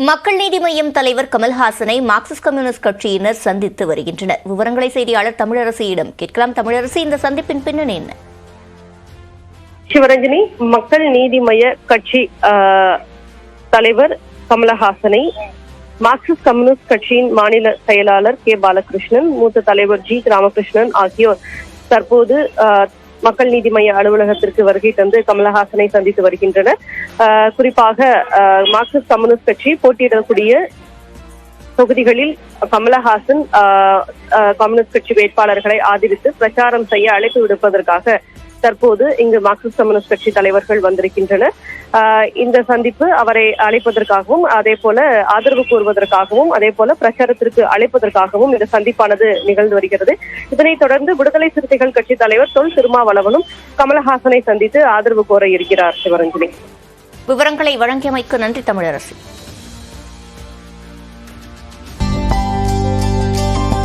மக்கள் நீதி மய்யம் தலைவர் கமல்ஹாசனை Marxist communist கட்சியினர் சந்தித்து வருகின்றனர். விவரங்களை செய்தியாளர் தமிழரசியிடம் கேட்கலாம். தமிழரசி, இந்த சந்திப்பின் பின்னணி என்ன? சிவரஞ்சனி, மக்கள் நீதி மய்ய கட்சி தலைவர் கமலஹாசனை மார்க்சிஸ்ட் கம்யூனிஸ்ட் கட்சியின் மாநில செயலாளர் கே பாலகிருஷ்ணன், மூத்த தலைவர் ஜி ராமகிருஷ்ணன் ஆகியோர் தற்போது மக்கள் நீதி மய்ய அலுவலகத்திற்கு வருகை தந்து கமலஹாசனை சந்தித்து வருகின்றனர். குறிப்பாக மார்க்சிஸ்ட் கம்யூனிஸ்ட் கட்சி போட்டியிடக்கூடிய தொகுதிகளில் கமலஹாசன் கம்யூனிஸ்ட் கட்சி வேட்பாளர்களை ஆதரித்து பிரச்சாரம் செய்ய அழைப்பு விடுப்பதற்காக தற்போது இங்கு மார்க்சிஸ்ட் கம்யூனிஸ்ட் கட்சி தலைவர்கள் வந்திருக்கின்றனர். இந்த சந்திப்பு அவரை அழைப்பதற்காகவும், அதே போல ஆதரவு கூறுவதற்காகவும், அதே போல பிரச்சாரத்திற்கு அழைப்பதற்காகவும் இந்த சந்திப்பானது நிகழ்ந்து வருகிறது. இதனைத் தொடர்ந்து விடுதலை சிறுத்தைகள் கட்சி தலைவர் தொல் திருமாவளவனும் கமலஹாசனை சந்தித்து ஆதரவு கோர இருக்கிறார். சிவரஞ்சனி, விவரங்களை வழங்கியமைக்கு நன்றி தமிழரசி.